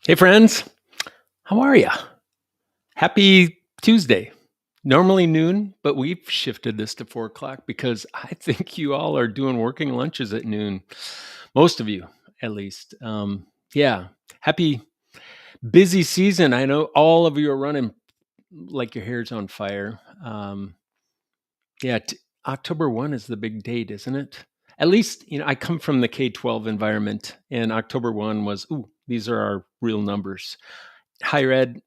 Hey, friends. How are you? Happy Tuesday. Normally noon, but we've shifted this to 4 o'clock because I think you all are doing working lunches at noon. Most of you, at least. Yeah. Happy busy season. I know all of you are running like your hair's on fire. Yeah. October 1 is the big date, isn't it? At least, I come from the K-12 environment, and October 1 was, ooh, these are our real numbers. Higher ed,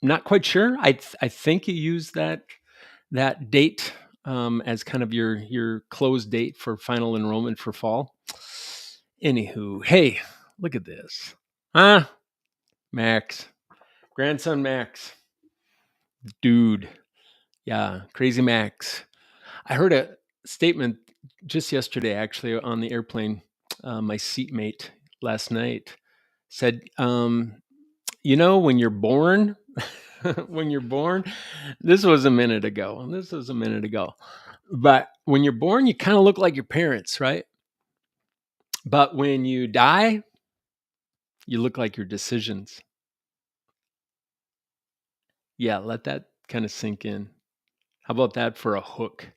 not quite sure. I think you use that date, as kind of your close date for final enrollment for fall. Anywho, hey, look at this. Huh? Max. Grandson Max. Dude. Yeah, crazy Max. I heard a statement just yesterday, actually, on the airplane. My seatmate last night said, when you're born, when you're born, this was a minute ago. This was a minute ago. But when you're born, you kind of look like your parents, right? But when you die, you look like your decisions. Yeah, let that kind of sink in. How about that for a hook?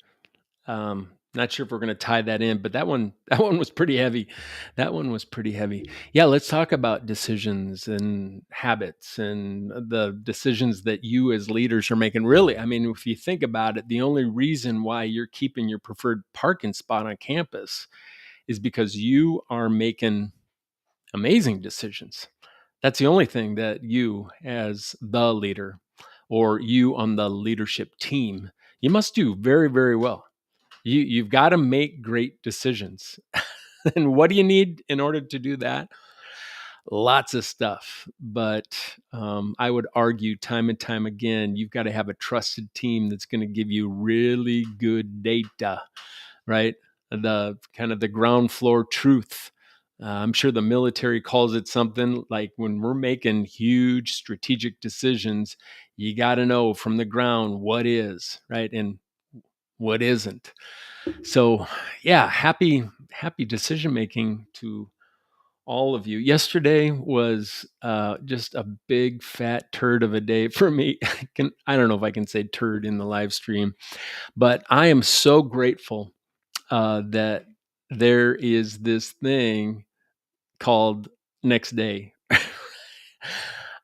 Not sure if we're going to tie that in, but that one was pretty heavy. That one was pretty heavy. Yeah, let's talk about decisions and habits and the decisions that you as leaders are making. Really, I mean, if you think about it, the only reason why you're keeping your preferred parking spot on campus is because you are making amazing decisions. That's the only thing that you, as the leader, or you on the leadership team, you must do very, very well. You've got to make great decisions. And what do you need in order to do that? Lots of stuff. But I would argue time and time again, you've got to have a trusted team that's going to give you really good data, right? The kind of the ground floor truth. I'm sure the military calls it something like when we're making huge strategic decisions, you got to know from the ground what is, right? And what isn't. So, yeah, happy decision making to all of you. Yesterday was just a big fat turd of a day for me. I don't know if I can say turd in the live stream, but I am so grateful that there is this thing called next day.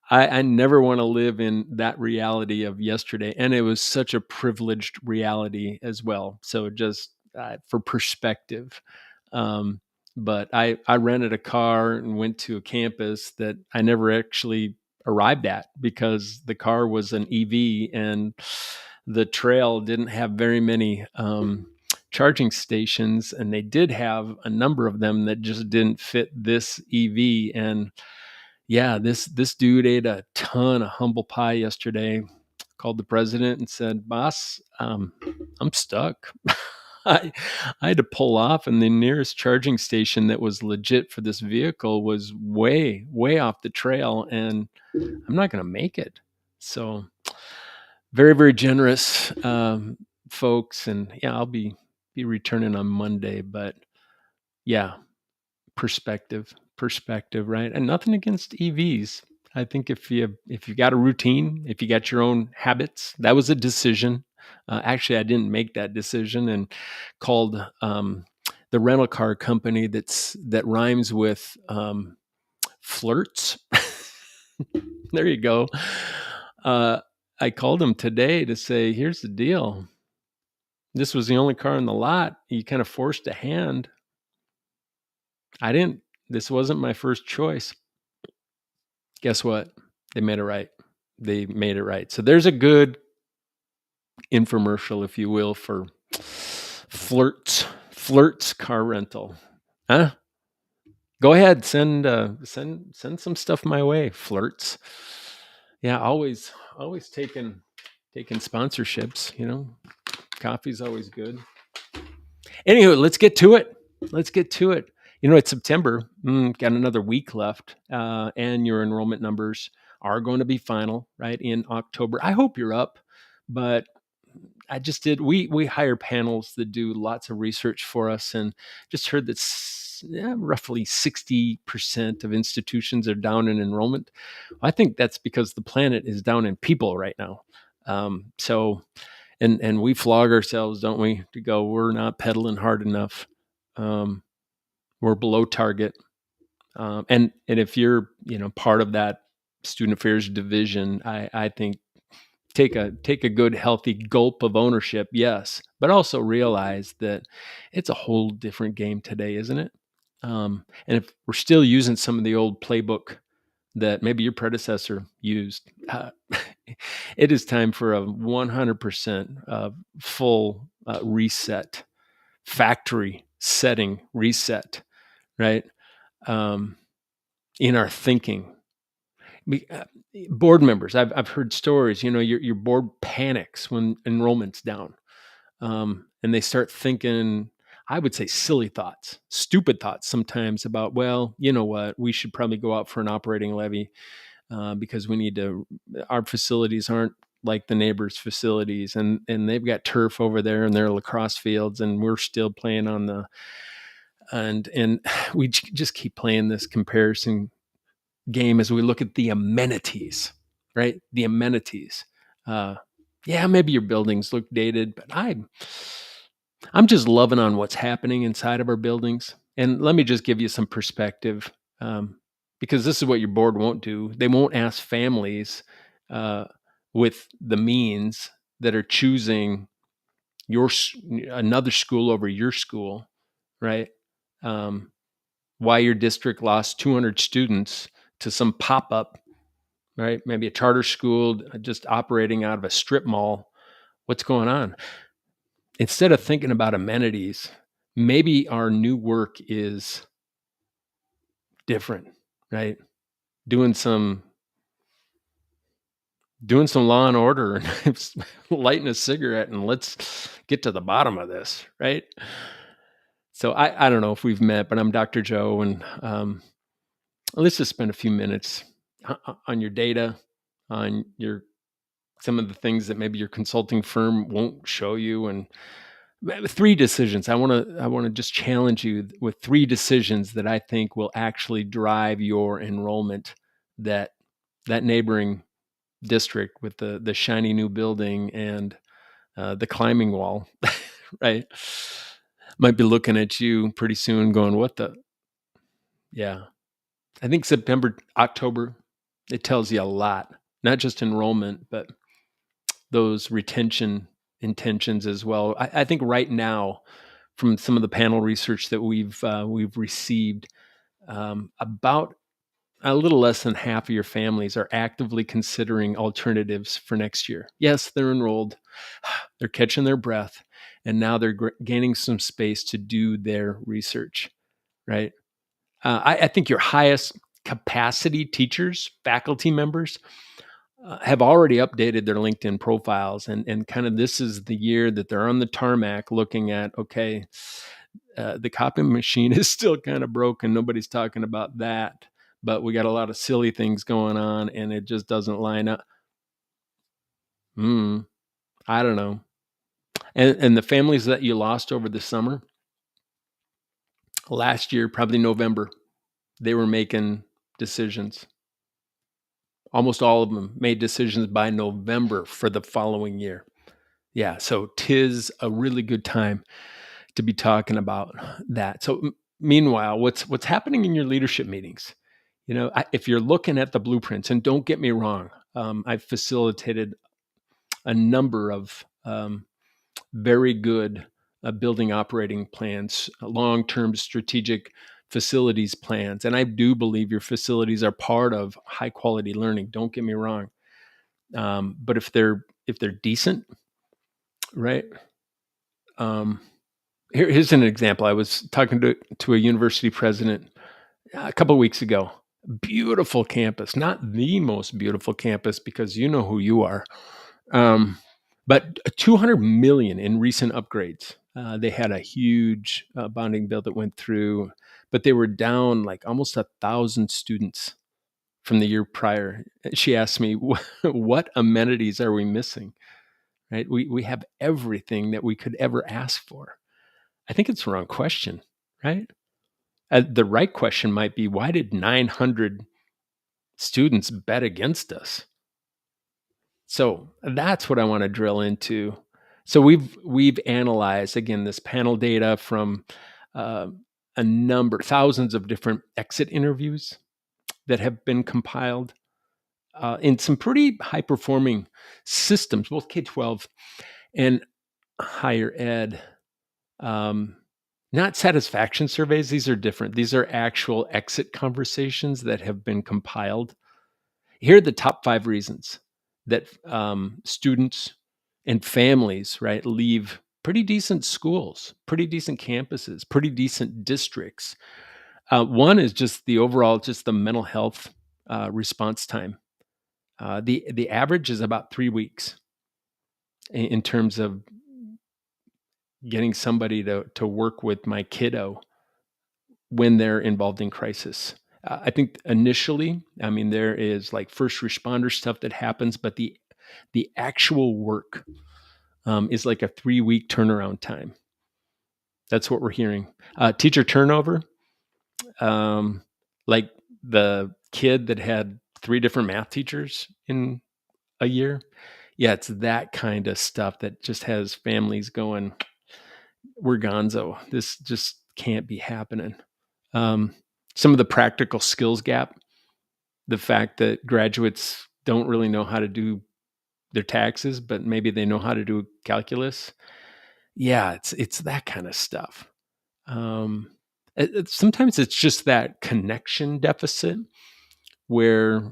I never want to live in that reality of yesterday. And it was such a privileged reality as well. So just for perspective. Um, but I rented a car and went to a campus that I never actually arrived at because the car was an EV and the trail didn't have very many charging stations. And they did have a number of them that just didn't fit this EV. And yeah, this dude ate a ton of humble pie yesterday. Called the president and said, "Boss, I'm stuck." I I had to pull off, and the nearest charging station that was legit for this vehicle was way off the trail, and I'm not going to make it. So very very generous folks, and yeah, I'll be returning on Monday, but yeah, perspective, right? And nothing against EVs. I think if you got a routine, if you got your own habits, that was a decision. Actually, I didn't make that decision and called the rental car company that rhymes with flirts. There you go. Uh, I called them today to say, here's the deal. This was the only car in the lot. You kind of forced a hand. I didn't. This wasn't my first choice. Guess what? They made it right. They made it right. So there's a good infomercial, if you will, for flirts car rental. Huh? Go ahead, send some stuff my way. Flirts. Yeah, always taking sponsorships. Coffee's always good. Anywho, let's get to it. Let's get to it. It's September. Got another week left, and your enrollment numbers are going to be final, right, in October. I hope you're up, but I just did. We hire panels that do lots of research for us, and just heard that roughly 60% of institutions are down in enrollment. I think that's because the planet is down in people right now. So, and we flog ourselves, don't we, to go, we're not pedaling hard enough. We're below target. And if you're part of that student affairs division, I think take a good healthy gulp of ownership, yes, but also realize that it's a whole different game today, isn't it? And if we're still using some of the old playbook that maybe your predecessor used, it is time for a 100% full reset, factory setting reset, right? In our thinking. Board members, I've heard stories. Your board panics when enrollment's down, and they start thinking, I would say, silly thoughts, stupid thoughts sometimes about, well, you know what, we should probably go out for an operating levy because we need to. Our facilities aren't like the neighbors' facilities, and they've got turf over there and their lacrosse fields, and we're still playing on the and we just keep playing this comparison game as we look at the amenities, right? The amenities. Yeah, maybe your buildings look dated, but I'm just loving on what's happening inside of our buildings. And let me just give you some perspective, because this is what your board won't do. They won't ask families uh, with the means that are choosing another school over your school, right? Um, why your district lost 200 students to some pop up, right? Maybe a charter school just operating out of a strip mall. What's going on? Instead of thinking about amenities, maybe our new work is different, right? Doing some law and order and lighting a cigarette and let's get to the bottom of this, right? So I don't know if we've met, but I'm Dr. Joe, and let's just spend a few minutes on your data, on some of the things that maybe your consulting firm won't show you, and 3 decisions. I want to just challenge you with 3 decisions that I think will actually drive your enrollment. That neighboring district with the shiny new building and the climbing wall, right? Might be looking at you pretty soon, going, "What the?" Yeah, I think September, October, it tells you a lot. Not just enrollment, but those retention intentions as well. I think right now, from some of the panel research that we've received, about a little less than half of your families are actively considering alternatives for next year. Yes, they're enrolled, they're catching their breath, and now they're gaining some space to do their research. Right? I think your highest capacity teachers, faculty members, have already updated their LinkedIn profiles, and kind of this is the year that they're on the tarmac looking at, okay, the copy machine is still kind of broken. Nobody's talking about that, but we got a lot of silly things going on, and it just doesn't line up. I don't know. And the families that you lost over the summer, last year, probably November, they were making decisions. Almost all of them made decisions by November for the following year. Yeah, so 'tis a really good time to be talking about that. So, meanwhile, what's happening in your leadership meetings? If you're looking at the blueprints, and don't get me wrong, I've facilitated a number of very good building operating plans, long-term strategic facilities plans, and I do believe your facilities are part of high quality learning. Don't get me wrong, but if they're decent, right? Um, here's an example. I was talking to a university president a couple of weeks ago. Beautiful campus, not the most beautiful campus because you know who you are, but 200 million in recent upgrades. They had a huge bonding bill that went through, but they were down like almost 1,000 students from the year prior. She asked me, "What amenities are we missing?" right? We have everything that we could ever ask for. I think it's the wrong question, right? The right question might be, why did 900 students bet against us? So that's what I want to drill into. So we've analyzed, again, this panel data from uh, thousands of different exit interviews that have been compiled in some pretty high performing systems, both K-12 and higher ed. Not satisfaction surveys. These are different. These are actual exit conversations that have been compiled. Here are the top 5 reasons that students and families, right, leave pretty decent schools, pretty decent campuses, pretty decent districts. One is just the mental health response time. The average is about 3 weeks in terms of getting somebody to work with my kiddo when they're involved in crisis. I think initially, I mean, there is like first responder stuff that happens, but the actual work is like a 3-week turnaround time. That's what we're hearing. Teacher turnover, like the kid that had 3 different math teachers in a year. Yeah, it's that kind of stuff that just has families going, we're gonzo. This just can't be happening. Some of the practical skills gap, the fact that graduates don't really know how to do their taxes, but maybe they know how to do calculus. Yeah, it's that kind of stuff. Sometimes it's just that connection deficit where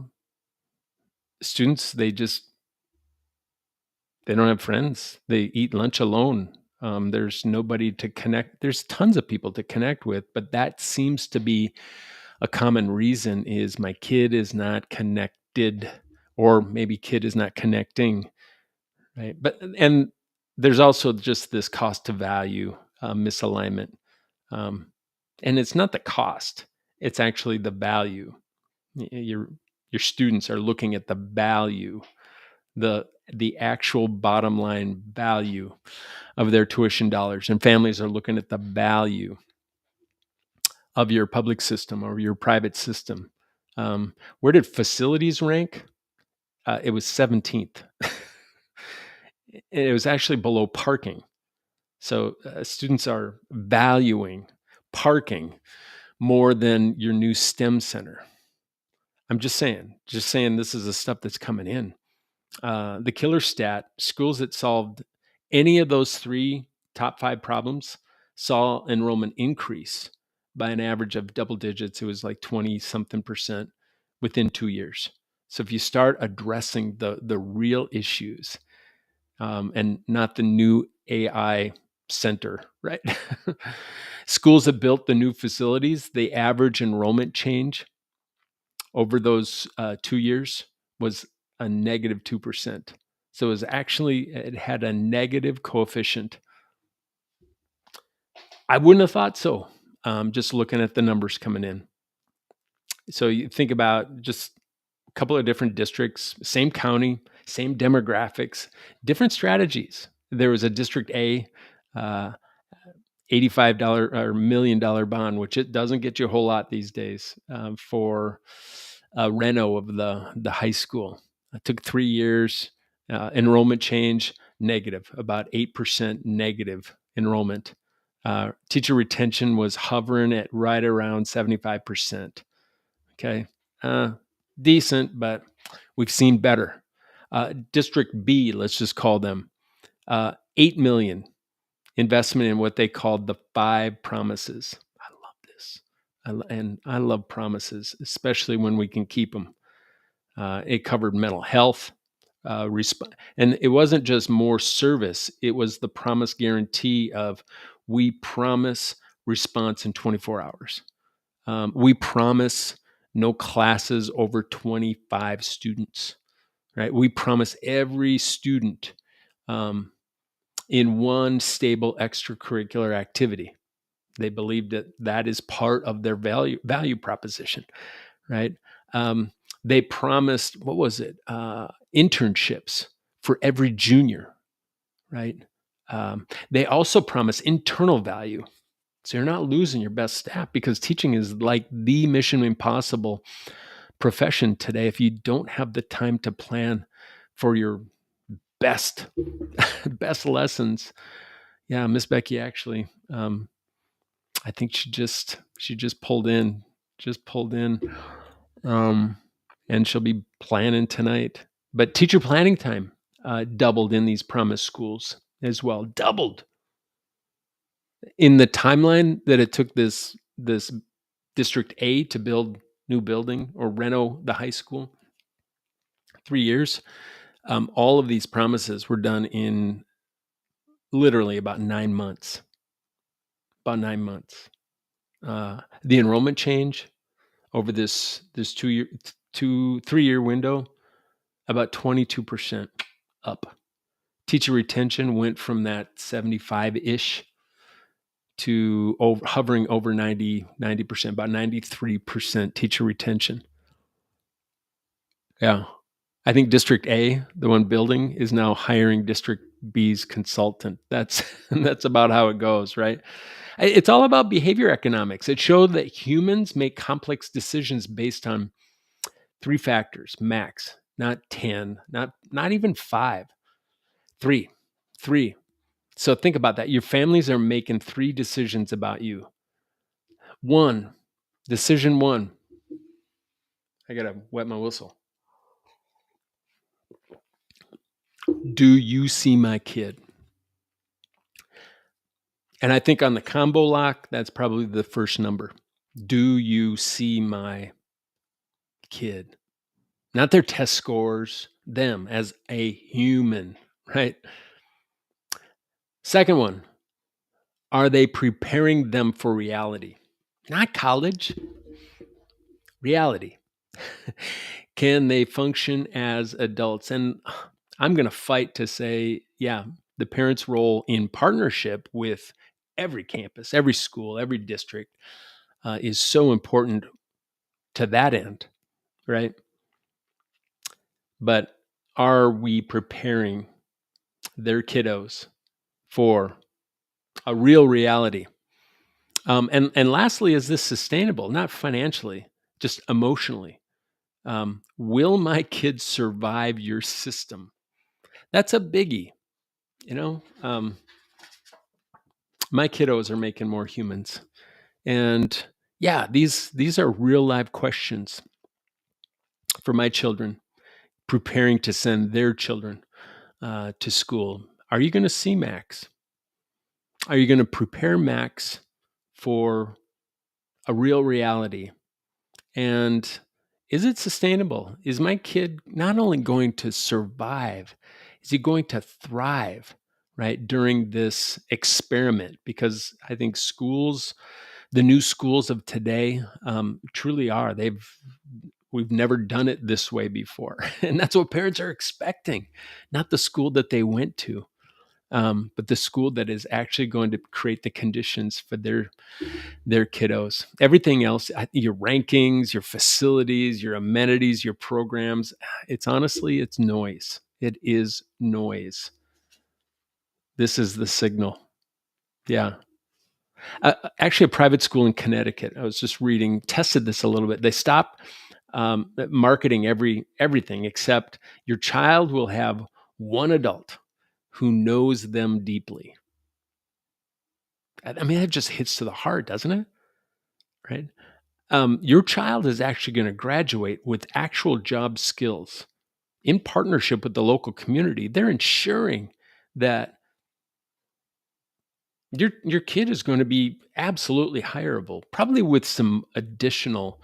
students they don't have friends. They eat lunch alone. There's nobody to connect. There's tons of people to connect with, but that seems to be a common reason is my kid is not connected, or maybe kid is not connecting, right? And there's also just this cost to value misalignment. Um, and it's not the cost, it's actually the value. Your students are looking at the value, the actual bottom line value of their tuition dollars, and families are looking at the value of your public system or your private system. Where did facilities rank? It was 17th. It was actually below parking. So students are valuing parking more than your new STEM center. I'm just saying this is the stuff that's coming in. The killer stat, schools that solved any of those 3 top 5 problems saw enrollment increase by an average of double digits. It was like 20 something percent within 2 years. So if you start addressing the real issues and not the new AI center, right? Schools that built the new facilities, the average enrollment change over those 2 years was a negative 2%. So it had a negative coefficient. I wouldn't have thought so, just looking at the numbers coming in. So you think about just a couple of different districts, same county, same demographics, different strategies. There was a District A, $85 or $1 million bond, which it doesn't get you a whole lot these days for a reno of the high school. It took 3 years. Enrollment change negative, about 8% negative enrollment. Teacher retention was hovering at right around 75%. Okay, decent, but we've seen better. District B, let's just call them, $8 million investment in what they called the 5 promises. I love this. And I love promises, especially when we can keep them. It covered mental health, and it wasn't just more service. It was the promise guarantee of we promise response in 24 hours. We promise no classes over 25 students, right? We promise every student in one stable extracurricular activity. They believe that is part of their value proposition, right? They promised, what was it? Internships for every junior. right? They also promise internal value. So you're not losing your best staff, because teaching is like the mission impossible profession today if you don't have the time to plan for your best best lessons. Yeah, Miss Becky actually, I think she just pulled in, um, and she'll be planning tonight. But teacher planning time doubled in these promise schools as well. Doubled in the timeline that it took this District A to build new building or reno the high school. 3 years. All of these promises were done in literally about 9 months. About 9 months. The enrollment change over this 3 year window, about 22% up. Teacher retention went from that 75-ish to hovering over 90%, about 93% teacher retention. Yeah. I think District A, the one building, is now hiring District B's consultant. That's that's about how it goes, right? It's all about behavior economics. It showed that humans make complex decisions based on 3 factors, max, not 10, not even 5. 3. 3. So think about that. Your families are making 3 decisions about you. 1, decision 1. I got to wet my whistle. Do you see my kid? And I think on the combo lock, that's probably the first number. Do you see my kid? Not their test scores, them as a human, right? Second one, are they preparing them for reality? Not college, reality. Can they function as adults? And I'm going to fight to say, yeah, the parents' role in partnership with every campus, every school, every district is so important to that end, right? But are we preparing their kiddos for a real reality? And lastly, is this sustainable? Not financially, just emotionally. Will my kids survive your system? That's a biggie. You know, my kiddos are making more humans, and yeah, these are real live questions for my children, preparing to send their children to school. Are you going to see Max? Are you going to prepare Max for a real reality? And is it sustainable? Is my kid not only going to survive, is he going to thrive, right, during this experiment? Because I think schools, the new schools of today, truly are. We've never done it this way before. And that's what parents are expecting, not the school that they went to. But the school that is actually going to create the conditions for their kiddos. Everything else, your rankings, your facilities, your amenities, your programs, it's honestly, it's noise. It is noise. This is the signal. Yeah. Actually, a private school in Connecticut, I was just reading, tested this a little bit. They stopped marketing everything except your child will have one adult who knows them deeply. I mean, that just hits to the heart, doesn't it? Right? Your child is actually going to graduate with actual job skills in partnership with the local community. They're ensuring that your kid is going to be absolutely hireable, probably with some additional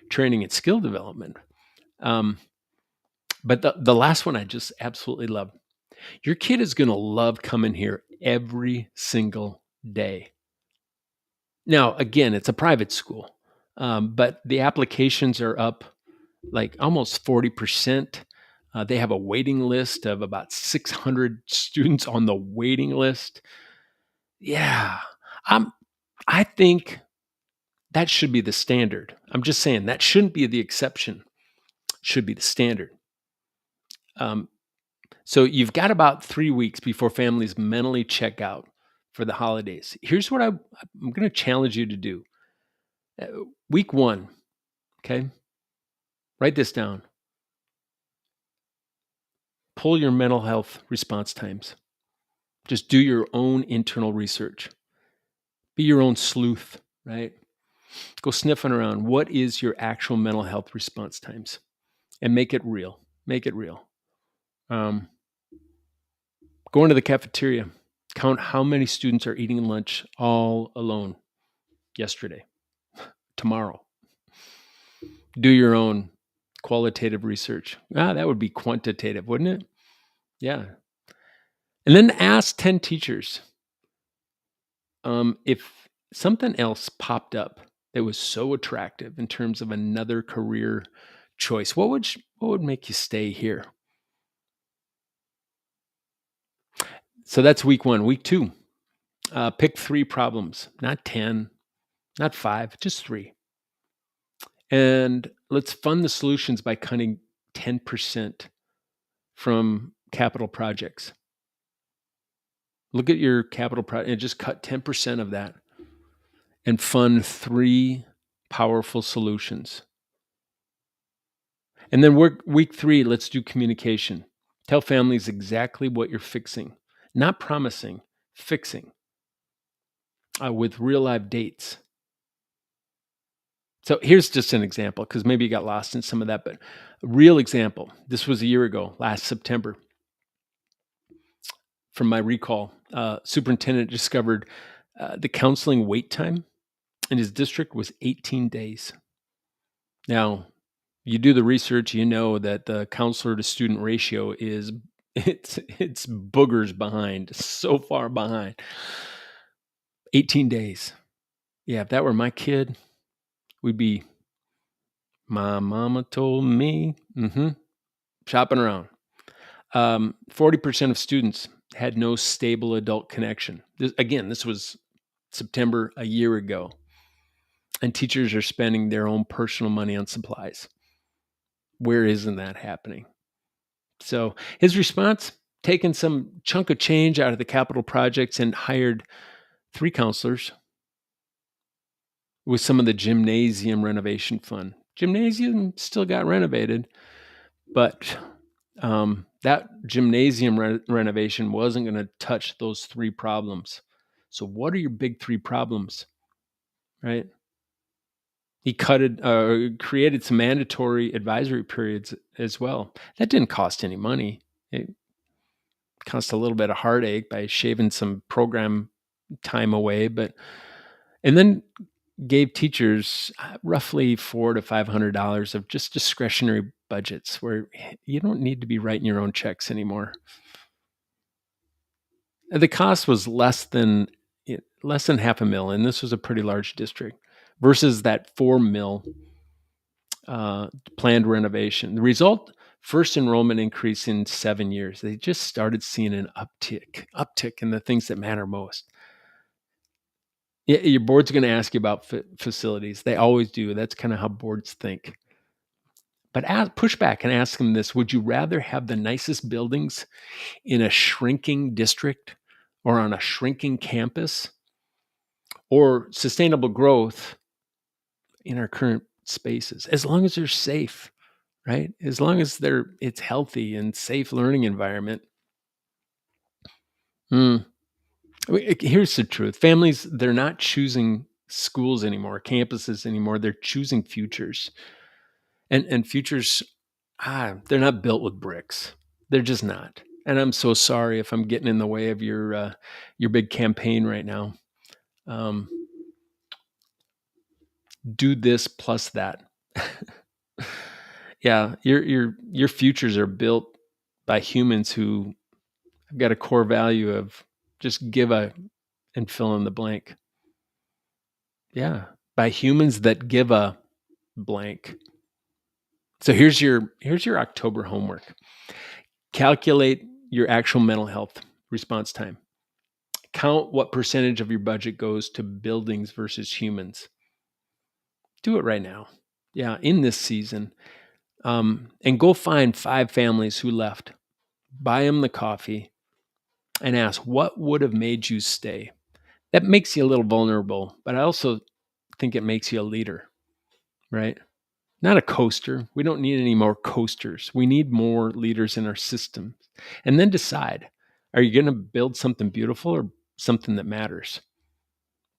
training and skill development. Um, but the last one I just absolutely love. Your kid is going to love coming here every single day. Now, again, it's a private school, but the applications are up like almost 40%. They have a waiting list of about 600 students on the waiting list. Yeah, I think that should be the standard. I'm just saying that shouldn't be the exception. Should be the standard. Um, So you've got about 3 weeks before families mentally check out for the holidays. Here's what I'm going to challenge you to do. Uh, Week 1, okay? Write this down. Pull your mental health response times. Just do your own internal research. Be your own sleuth, right? Go sniffing around. What is your actual mental health response times? And make it real. Make it real. Um, Go into the cafeteria. Count how many students are eating lunch all alone yesterday, tomorrow. Do your own qualitative research. That would be quantitative, wouldn't it? Yeah. And then ask 10 teachers if something else popped up that was so attractive in terms of another career choice. What would make you stay here? So that's week 1. Week 2, pick 3 problems, not 10, not 5, just 3. And let's fund the solutions by cutting 10% from capital projects. Look at your capital project and just cut 10% of that and fund 3 powerful solutions. And then week 3, let's do communication. Tell families exactly what you're fixing, not promising, fixing, with real live dates. So here's just an example, because maybe you got lost in some of that, but a real example. This was a year ago, last September. From my recall, superintendent discovered the counseling wait time in his district was 18 days. Now, you do the research, you know that the counselor to student ratio is it's boogers behind, so far behind. 18 days. Yeah, if that were my kid, we'd be, my mama told me, shopping around. 40% of students had no stable adult connection. This was September a year ago. And teachers are spending their own personal money on supplies. Where isn't that happening? So his response, taken some chunk of change out of the capital projects and hired 3 counselors with some of the gymnasium renovation fund. Gymnasium still got renovated, but that gymnasium renovation wasn't going to touch those 3 problems. So what are your big 3 problems, right? He created some mandatory advisory periods as well. That didn't cost any money. It cost a little bit of heartache by shaving some program time away, and then gave teachers roughly $400 to $500 of just discretionary budgets where you don't need to be writing your own checks anymore. The cost was less than $500,000, and this was a pretty large district, versus that $4 million planned renovation. The result: first enrollment increase in 7 years. They just started seeing an uptick in the things that matter most. Yeah, your board's going to ask you about facilities. They always do. That's kind of how boards think. But push back and ask them this: would you rather have the nicest buildings in a shrinking district or on a shrinking campus, or sustainable growth in our current spaces, as long as they're safe, right? As long as it's healthy and safe learning environment. Here's the truth. Families, they're not choosing schools anymore, campuses anymore. They're choosing futures. And futures, they're not built with bricks. They're just not. And I'm so sorry if I'm getting in the way of your big campaign right now. Do this plus that. Yeah, your futures are built by humans who have got a core value of just give and fill in the blank. Yeah, by humans that give a blank. So here's your October homework. Calculate your actual mental health response time. Count what percentage of your budget goes to buildings versus humans. Do it right now. Yeah, in this season. And go find 5 families who left buy them the coffee, and ask, what would have made you stay? That makes you a little vulnerable, but I also think it makes you a leader, right? Not a coaster. We don't need any more coasters. We need more leaders in our system. And then decide, are you going to build something beautiful or something that matters?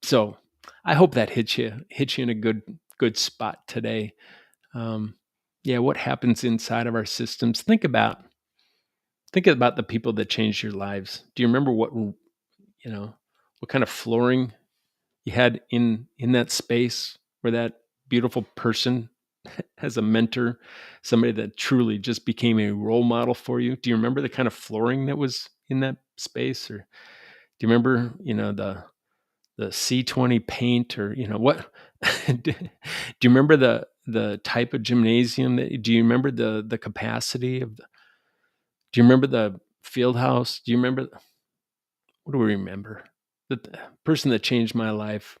So I hope that hits you in a good spot today. Um, yeah, what happens inside of our systems? Think about the people that changed your lives. Do you remember what kind of flooring you had in that space where that beautiful person as a mentor, somebody that truly just became a role model for you? Do you remember the kind of flooring that was in that space? Or do you remember, the C20 paint, or what? Do you remember the type of gymnasium do you remember the capacity of do you remember the field house? Do you remember what do we remember? The person that changed my life,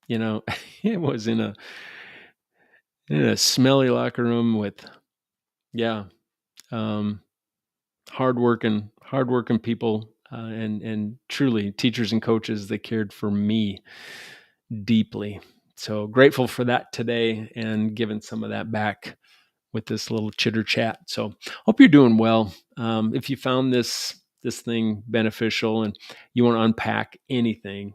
it was in a smelly locker room with, yeah, um, hardworking people, and truly teachers and coaches that cared for me deeply. So grateful for that today and giving some of that back with this little chitter chat. So hope you're doing well. If you found this thing beneficial and you want to unpack anything,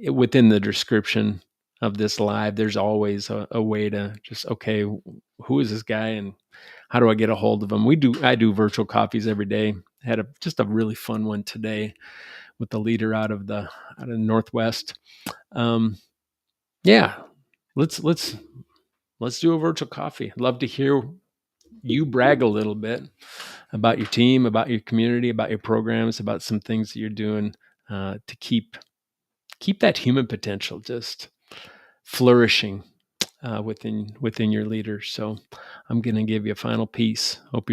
within the description of this live, there's always a way to just, okay, who is this guy and how do I get a hold of him? I do virtual coffees every day. Had just a really fun one today with the leader out of the Northwest. Um, yeah, let's do a virtual coffee. I'd love to hear you brag a little bit about your team, about your community, about your programs, about some things that you're doing to keep that human potential just flourishing within your leaders. So I'm going to give you a final piece. Hope you